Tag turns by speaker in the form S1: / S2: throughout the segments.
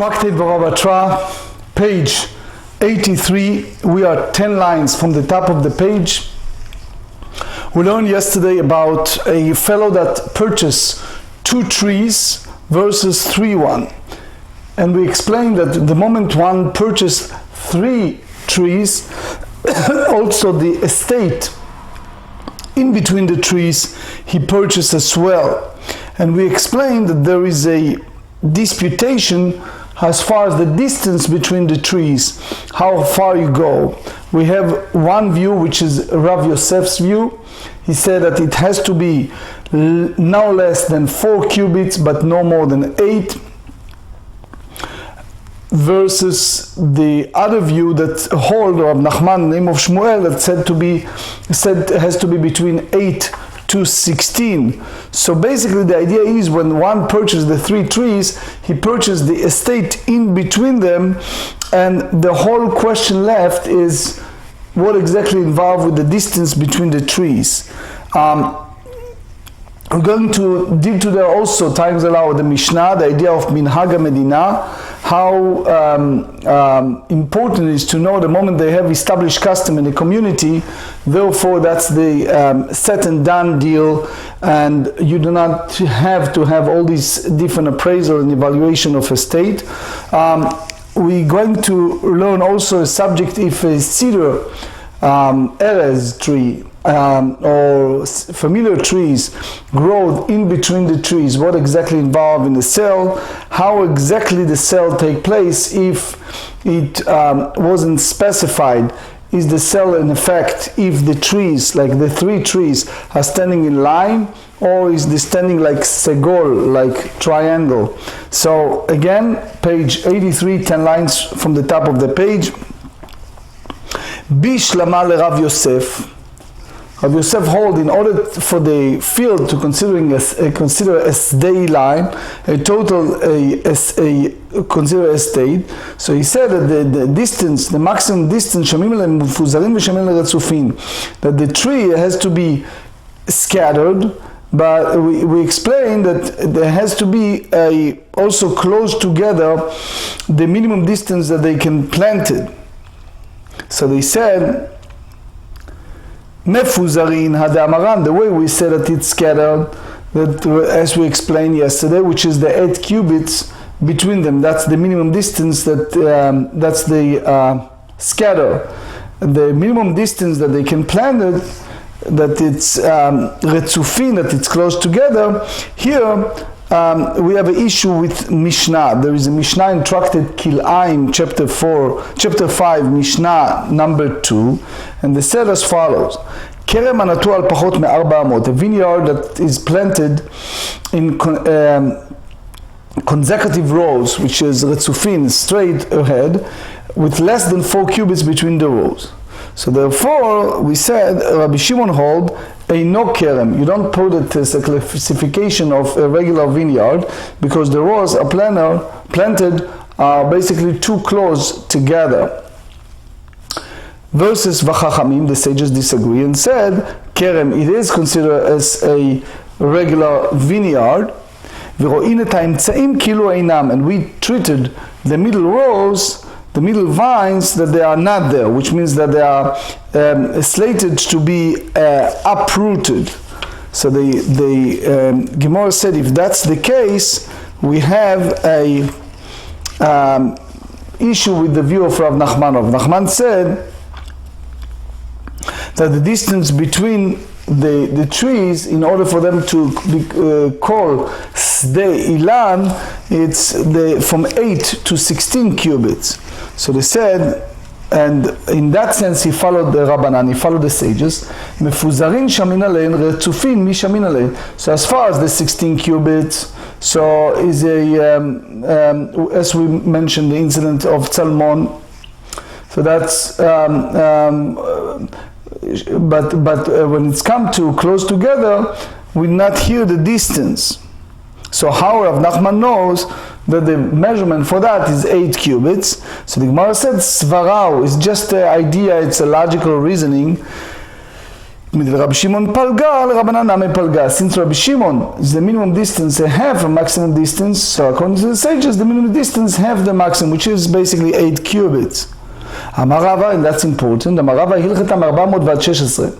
S1: Tractate Bava Batra, page 83. We are 10 lines from the top of the page. We learned yesterday about a fellow that purchased 2 trees versus 3 and we explained that the moment one purchased 3 trees, also the estate in between the trees he purchased as well. And we explained that there is a disputation as far as the distance between the trees, how far you go. We have one view, which is Rav Yosef's view. He said that it has to be no less than 4 cubits, but no more than 8. Versus the other view that hold of Nachman, name of Shmuel, that said has to be between 8 to 16. So basically the idea is when one purchased the 3 trees, he purchased the estate in between them, and the whole question left is what exactly involved with the distance between the trees. We're going to dig to there also, times allow, the Mishnah, the idea of Minhag Medina, how important it is to know the moment they have established custom in the community, therefore that's the set and done deal, and you do not have to have all these different appraisal and evaluation of a state. We're going to learn also a subject if a cedar, erez tree, or familiar trees grow in between the trees, what exactly involved in the sale, how exactly the sale take place. If it wasn't specified, is the sale in effect if the trees, like the 3 trees, are standing in line, or is they standing like segol, like triangle? So again, page 83, 10 lines from the top of the page. Bishlama le Rav Yosef. Rav Yosef hold, in order for the field to consider a day line, a total consider a state. So he said that the distance, the maximum distance, that the tree has to be scattered, but we explained that there has to be also close together the minimum distance that they can plant it. So they said, Mefuzarin hadamaran, the way we said that it's scattered, that as we explained yesterday, which is the 8 cubits between them, that's the minimum distance, that's the scatter. The minimum distance that they can plant it, that it's retzufin, that it's close together. Here we have an issue with Mishnah. There is a Mishnah in Tractate Kil'aim, chapter 5, Mishnah number 2, and they said as follows: Kerem anatu al pachot me-400, a vineyard that is planted in consecutive rows, which is retzufin, straight ahead, with less than 4 cubits between the rows. So therefore, we said, Rabbi Shimon hold, a no kerem. You don't put it as a classification of a regular vineyard, because the rows are planted basically too close together. Versus Vachachamim, the sages disagree and said, kerem, it is considered as a regular vineyard. And we treated the middle rows, the middle vines, that they are not there, which means that they are slated to be uprooted. So the Gemarrah said, if that's the case, we have a issue with the view of Rav Nachman. Rav Nachman said that the distance between the trees, in order for them to be called Sdei Ilan, it's from 8 to 16 cubits. So they said, and in that sense he followed the Rabbanan, he followed the sages. Mefuzarin shamin alein, retzufin mi shamin alein. So as far as the 16 cubits, so is as we mentioned, the incident of Talmud. So that's but when it's come to close together, we not hear the distance. So how Rav Nachman knows that the measurement for that is 8 cubits? So the Gemara said, Svarau is just the idea, it's a logical reasoning. Rabbi Shimon palga, Rabbanan name palga. Since Rabbi Shimon is the minimum distance, half a maximum distance, so according to the sages, the minimum distance half the maximum, which is basically 8 cubits. Amar Rava, and that's important, Amar Rava hilchetam 416.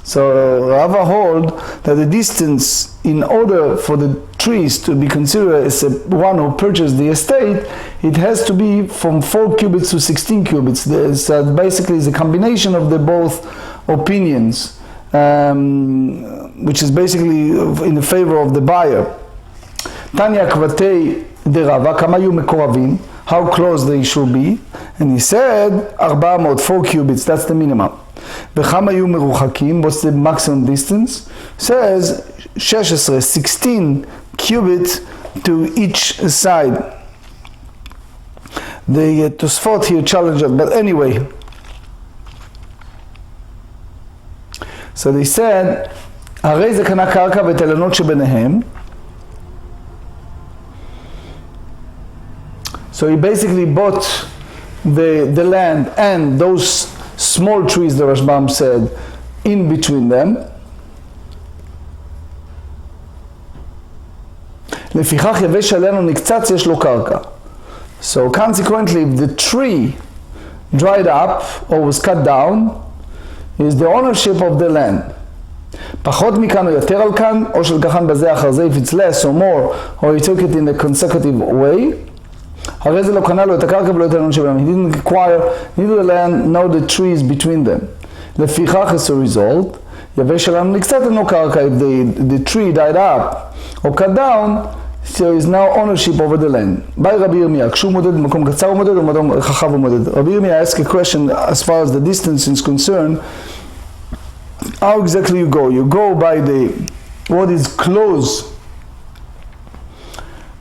S1: So Rava hold that the distance, in order for the trees to be considered as one who purchased the estate, it has to be from 4 cubits to 16 cubits. There's basically is a combination of the both opinions, which is basically in the favor of the buyer. Tanya Kvatei de Rava, Kamayu Mekoravim, how close they should be, and he said 4 cubits, that's the minimum. V'chamayu meruchakim, what's the maximum distance? Says 16 cubits to each side. The Tosfot here challenge it, but anyway. So they said, הרי זה קנה קרקע ואת האילנות שביניהם. So he basically bought the land and those small trees, the Rashbam said, in between them. לפיכך יבש עלינו נקצץ, יש לו קרקע. So consequently, if the tree dried up or was cut down, is the ownership of the land. פחות מכאן או יותר על כאן, או שלקחן בזה אחר זה, if it's less or more, or he took it in a consecutive way, הרי זה לא קנה לו את הקרקע ולא את האילנות שבהם. He didn't acquire neither the land nor the trees between them. לפיכך, as a result, יבש עלינו נקצת אינו קרקע, if the tree died up or cut down, there is now ownership over the land. ביי רבי ירמיה, כשהוא מודד במקום קצר הוא מודד או במקום רחב הוא מודד. רבי ירמיה asked a question as far as the distance is concerned. How exactly you go? You go by what is close,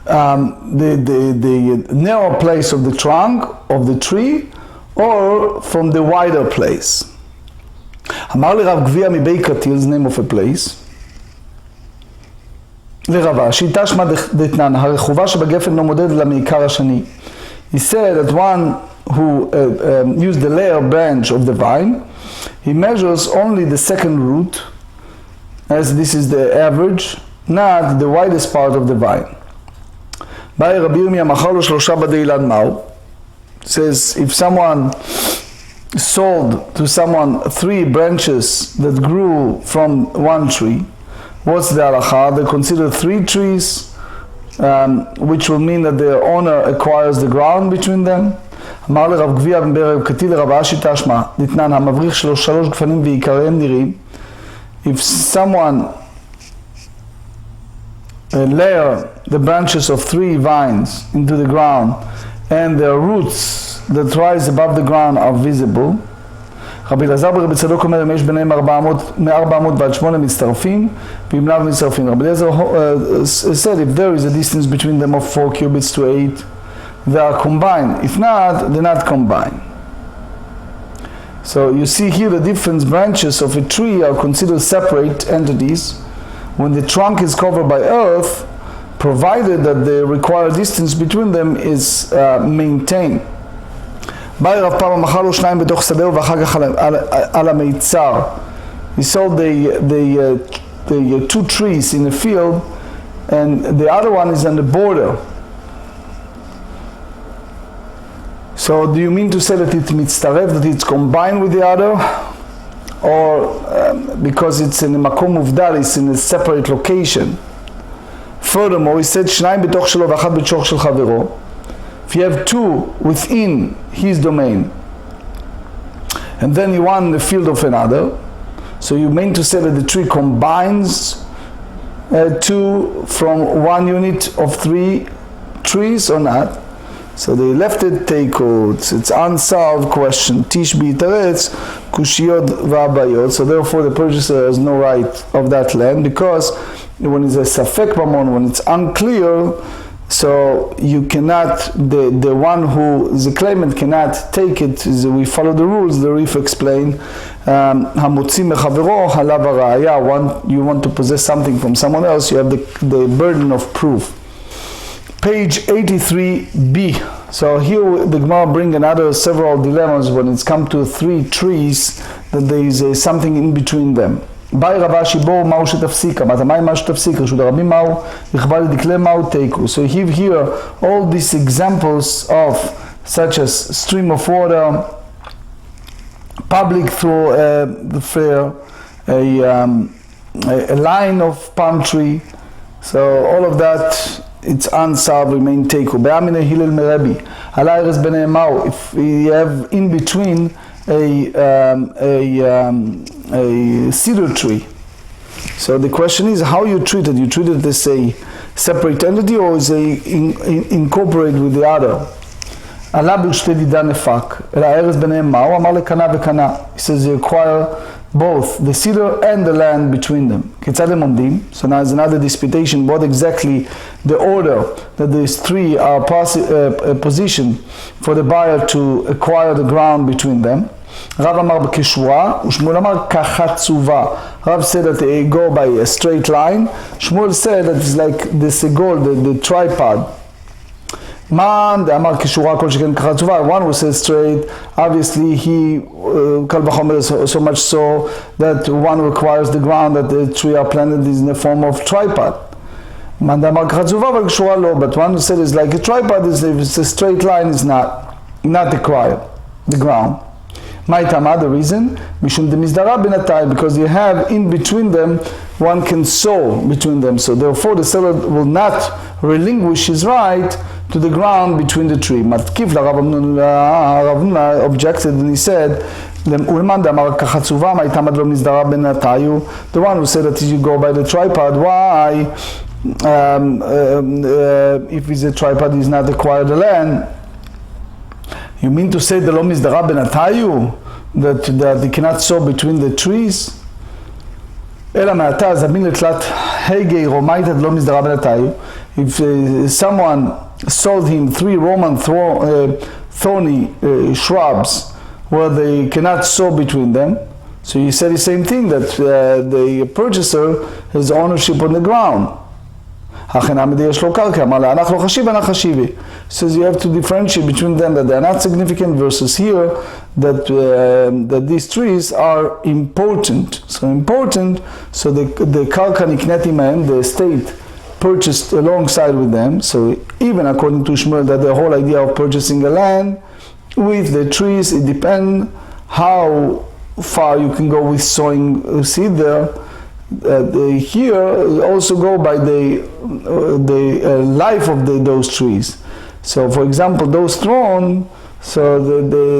S1: the narrow place of the trunk of the tree, or from the wider place. אמר לרב גביע מבית קטיל, the name of a place. לרבה, שיטה שמה דתנן, הרחובה שבגפן לא מודד אלא מעיקר השני. He said that one who used the layer branch of the vine, he measures only the second root, as this is the average, not the widest part of the vine. באי רבי ירמיה מכר לו 3 בדי אילן מהו? Says, if someone sold to someone 3 branches that grew from one tree, what's the halacha? They consider 3 trees, which will mean that the owner acquires the ground between them. אמר לרב גביע בן ברב קטיל לרב אשי תשמע, דתנן, המבריך שלו 3 גפנים ועיקריהם נראים. If someone layer the branches of 3 vines into the ground and their roots that rise above the ground are visible, רבי אלעזר ברבי צדוק אומר, אם יש ביניהם 400 ועד 8 מצטרפים, ואם לאו מצטרפים. רבי אלעזר said, if there is a distance between them of 4 cubits to 8, they are combined. If not, they're not combined. So you see here the different branches of a tree are considered separate entities when the trunk is covered by earth, provided that the required distance between them is maintained. באי רב פעם מכר לו 2 בתוך שדהו ואחר כך על המיצר. He sold the 2 trees in the field and the other one is on the border. So do you mean to say that it's mitztaref, that it's combined with the other? Or because it's in a makom muvdal, it's in a separate location? Furthermore, he said, 2 בתוך שלו ואחד בתוך של חברו. If you have 2 within his domain, and then you one in the field of another, so you mean to say that the tree combines 2 from 1 unit of 3 trees or not? So they left it teikot. It's unsolved question. Tish b'iteretz kushiyot v'abayot. So therefore the purchaser has no right of that land, because when it's a safek mamon, when it's unclear, so you cannot, the one who is a claimant cannot take it. We follow the rules. The Rif explained, hamotzi mechavero halav haraya. You want to possess something from someone else, you have the burden of proof. Page 83b. So here the Gemara bring several dilemmas when it's come to three trees, that there is something in between them. באי רבה שיבור מהו שתפסיקה, מה מה שתפסיק, רשות הרבים מהו, יכבה לדקלה מהו תיקו. So here all these examples of such as stream of water, public through the fair, a line of palm tree, so all of that it's unsolved, remain teiku. Be'amine hilel merebi, halai res b'nei mao. If we have in between a cedar tree, so the question is how you treat it. You treat it as a separate entity or is incorporated with the other? עלה בשתי דידה נפק, אלא הארץ ביניהם מה? הוא אמר לקנה וקנה. He says you acquire both the cedar and the land between them. כיצד הם עומדים? So now there's another disputation what exactly the order that these three are positioned for the buyer to acquire the ground between them. רב אמר כשורה, ושמואל אמר כחצובה. Rav said that they go by a straight line. Shmuel said that it's like the segol, the tripod. Man, the Amar Kishura Kol Sheken Kachatzuva, one who says straight, obviously he, Kal V'chomer, so much so that one requires the ground that the tree are planted is in the form of tripod. Man, the Amar Kachatzuva, but Kishura lo, but one who said it's like a tripod, if it's a straight line, is not required, the ground. Ma'itama, the reason, Mishum Demizdara Binatai, because you have in between them, one can sow between them, so therefore the seller will not relinquish his right to the ground between the tree. Matkif Rav Amnon objected and he said, the one who said that you go by the tripod, why? If it's a tripod, he's not acquired the land. You mean to say the lo mizdara benatayu, that they cannot sow between the trees? אלא מעתה זמין לתלת הגי רומאית עד לא מסדרה בנתיו. If someone sold him 3 Roman thorny shrubs where they cannot sow between them, so he said the same thing, that the purchaser has ownership on the ground. Says you have to differentiate between them, that they are not significant, versus here that these trees are important. So important, so the karka niknet imahem, the estate purchased alongside with them. So even according to Shmuel, that the whole idea of purchasing a land with the trees, it depends how far you can go with sowing seed there. Here also go by the life of those trees. So for example, those thorn, so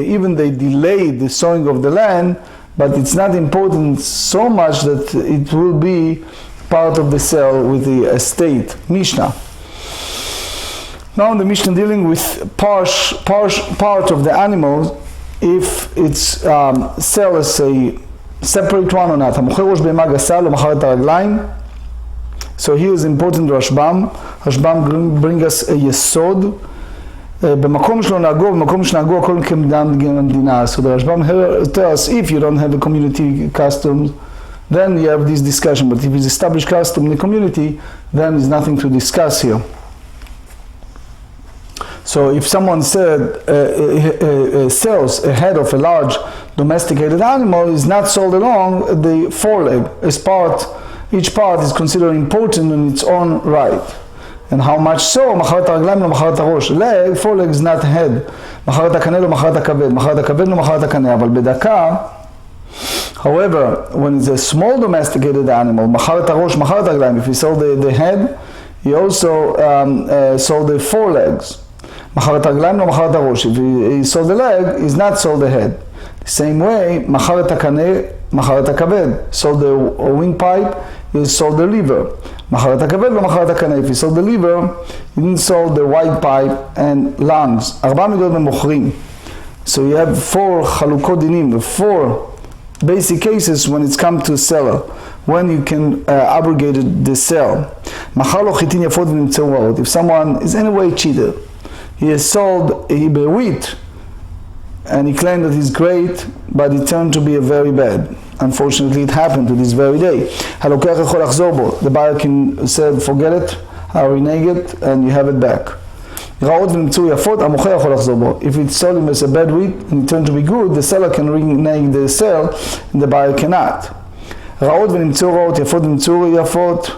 S1: even they delayed the sowing of the land, but it's not important so much that it will be part of the sale with the estate. Mishnah. Now the Mishnah dealing with part of the animal, if it's sell as a separate one or not. So here is important Rashbam. Rashbam bring us a yesod. במקום שלו נהגו, במקום שנהגו הכל כמדינה. So the Rashbam tells us, if you don't have a community custom, then you have this discussion. But if it's established custom in the community, then there's nothing to discuss here. So if someone said sells a head of a large domesticated animal, is not sold along the foreleg as part. Each part is considered important in its own right. And how much so? מחרת הרגליים לא מחרת הראש. leg, foreleg is not head. מחרת הקנה לא מחרת הכבד. מחרת הכבד לא מחרת הקנה. אבל בדקה, however, when it's a small domesticated animal, מחרת הראש, מחרת הרגליים, if he sold the head, he also sold the forelegs. מחרת הרגליים לא מחרת הראש. If he sold the leg, he's not sold the head. The same way, מחרת הקנה, מחרת הכבד. Sold the windpipe, he sold the liver. מחרת הכבד לא מחרת הקנה. If he sold the liver, he didn't sold the white pipe and lungs. 4 מידות במוכרים. So you have 4 חלוקות דינים, 4 basic cases when it's come to seller, when you can abrogate the sale. מחר לו חיטין יפות ונמצאו רעות. If someone is anyway cheated, he has sold a wheat and he claimed that he's great, but it turned to be a very bad. Unfortunately, it happened to this very day. The buyer can say, forget it. renege it, and you have it back. רעות ונמצאו יפות, המוכר יכול לחזור בו. If it's sold him as a bad wheat and it turned to be good, the seller can renege the sale and the buyer cannot. רעות ונמצאו רעות, יפות ונמצאו יפות,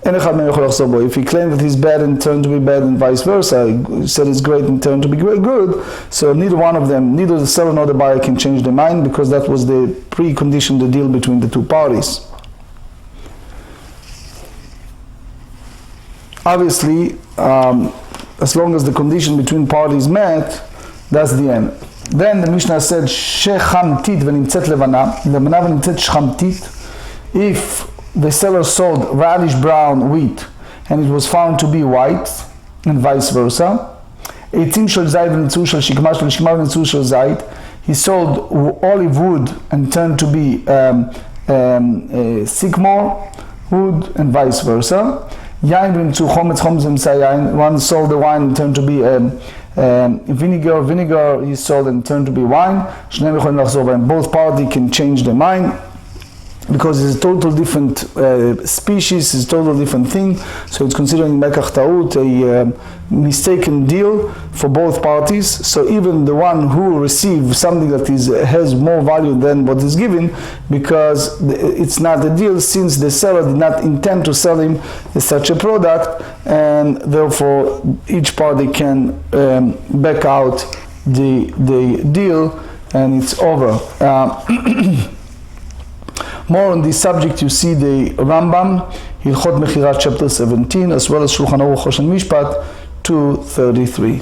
S1: אין אחד מהם יכול לחזור בו. If he claimed that he's bad and turned to be bad and vice versa, he said it's great and turned to be good, so neither one of them, neither the seller nor the buyer can change their mind because that was the precondition, the deal between the two parties. Obviously, as long as the condition between parties met, that's the end. Then the Mishnah said, שחמתית ונמצאת לבנה, לבנה ונמצאת שחמתית. If the seller sold reddish brown wheat and it was found to be white, and vice versa, עצים של זית ונמצאו של שקמה, של שקמה ונמצאו של זית, he sold olive wood and turned to be sycamore wood and vice versa. יין ונמצאו חומץ, חומץ ונמצא יין, one sold the wine and turned to be vinegar, vinegar he sold and turned to be wine, שניהם יכולים לחזור בהם. Both parties can change their mind because it's a total different species, it's a total different thing, so it's considering מקח טעות, a mistaken deal for both parties. So even the one who receives something that has more value than what is given, because it's not a deal, since the seller did not intend to sell him such a product, and therefore each party can back out the deal and it's over. More on this subject you see the Rashbam, Hilchot Mechirat chapter 17, as well as Shulchan Aruch Choshen Mishpat 233.